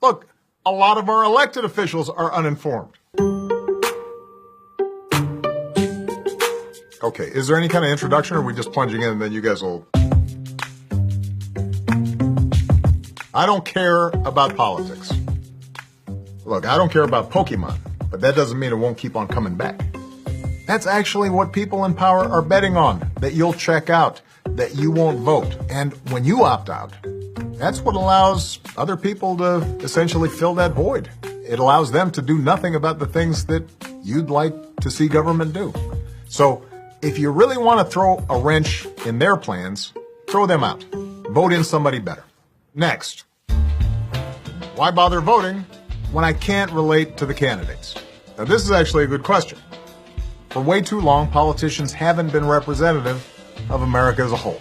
Look, a lot of our elected officials are uninformed. Okay, is there any kind of introduction, or are we just plunging in and then you guys will... I don't care about politics. Look, I don't care about Pokemon, but that doesn't mean it won't keep on coming back. That's actually what people in power are betting on, that you'll check out, that you won't vote. And when you opt out, that's what allows other people to essentially fill that void. It allows them to do nothing about the things that you'd like to see government do. So if you really want to throw a wrench in their plans, throw them out. Vote in somebody better. Next. Why bother voting when I can't relate to the candidates? Now, this is actually a good question. For way too long, politicians haven't been representative of America as a whole.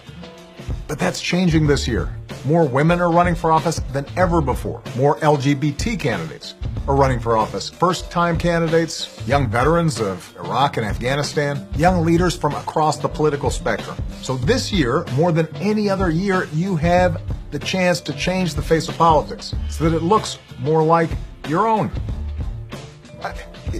But that's changing this year. More women are running for office than ever before. More LGBT candidates are running for office. First-time candidates, young veterans of Iraq and Afghanistan, young leaders from across the political spectrum. So this year, more than any other year, you have the chance to change the face of politics so that it looks more like your own.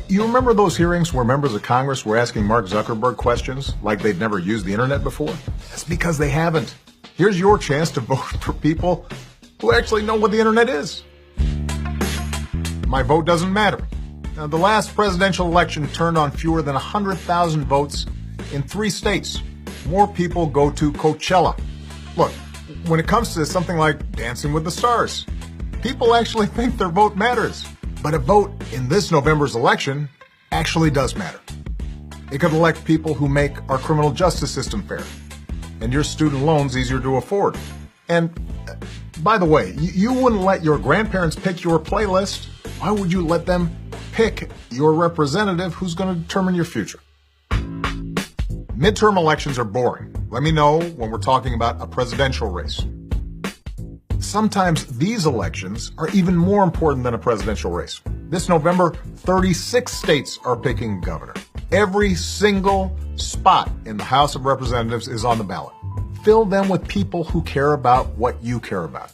You remember those hearings where members of Congress were asking Mark Zuckerberg questions like they'd never used the internet before? That's because they haven't. Here's your chance to vote for people who actually know what the internet is. My vote doesn't matter. Now, the last presidential election turned on fewer than 100,000 votes in 3 states. More people go to Coachella. Look, when it comes to something like Dancing with the Stars, people actually think their vote matters. But a vote in this November's election actually does matter. It could elect people who make our criminal justice system fair and your student loans easier to afford. And by the way, you wouldn't let your grandparents pick your playlist. Why would you let them pick your representative who's going to determine your future? Midterm elections are boring. Let me know when we're talking about a presidential race. Sometimes these elections are even more important than a presidential race. This November, 36 states are picking governor. Every single spot in the House of Representatives is on the ballot. Fill them with people who care about what you care about.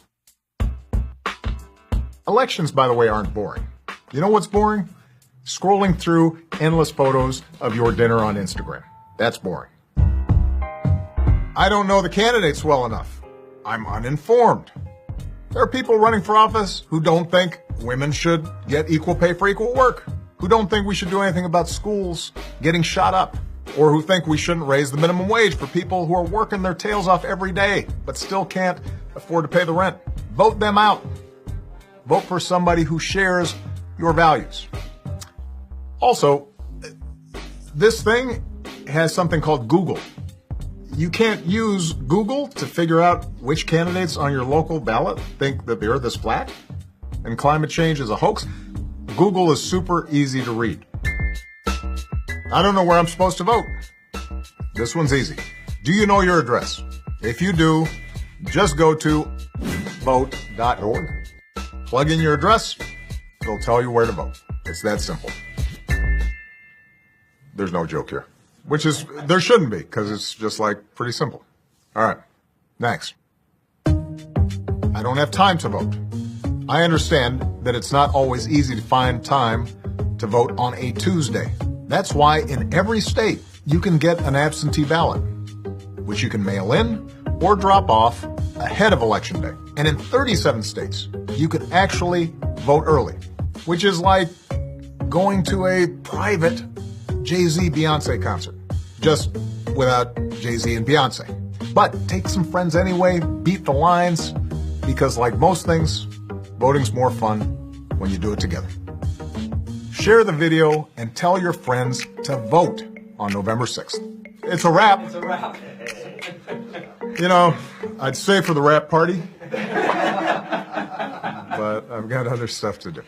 Elections, by the way, aren't boring. You know what's boring? Scrolling through endless photos of your dinner on Instagram. That's boring. I don't know the candidates well enough. I'm uninformed. There are people running for office who don't think women should get equal pay for equal work, who don't think we should do anything about schools getting shot up, or who think we shouldn't raise the minimum wage for people who are working their tails off every day but still can't afford to pay the rent. Vote them out. Vote for somebody who shares your values. Also, this thing has something called Google. You can't use Google to figure out which candidates on your local ballot think that the earth is flat and climate change is a hoax. Google is super easy to read. I don't know where I'm supposed to vote. This one's easy. Do you know your address? If you do, just go to vote.org. Plug in your address. It'll tell you where to vote. It's that simple. There's no joke here. Which is, there shouldn't be, because it's just like pretty simple. All right, next. I don't have time to vote. I understand that it's not always easy to find time to vote on a Tuesday. That's why in every state, you can get an absentee ballot, which you can mail in or drop off ahead of Election Day. And in 37 states, you can actually vote early, which is like going to a private Jay-Z Beyonce concert, just without Jay-Z and Beyonce. But take some friends anyway, beat the lines, because like most things, voting's more fun when you do it together. Share the video and tell your friends to vote on November 6th. It's a wrap. It's a wrap. You know, I'd stay for the wrap party, but I've got other stuff to do.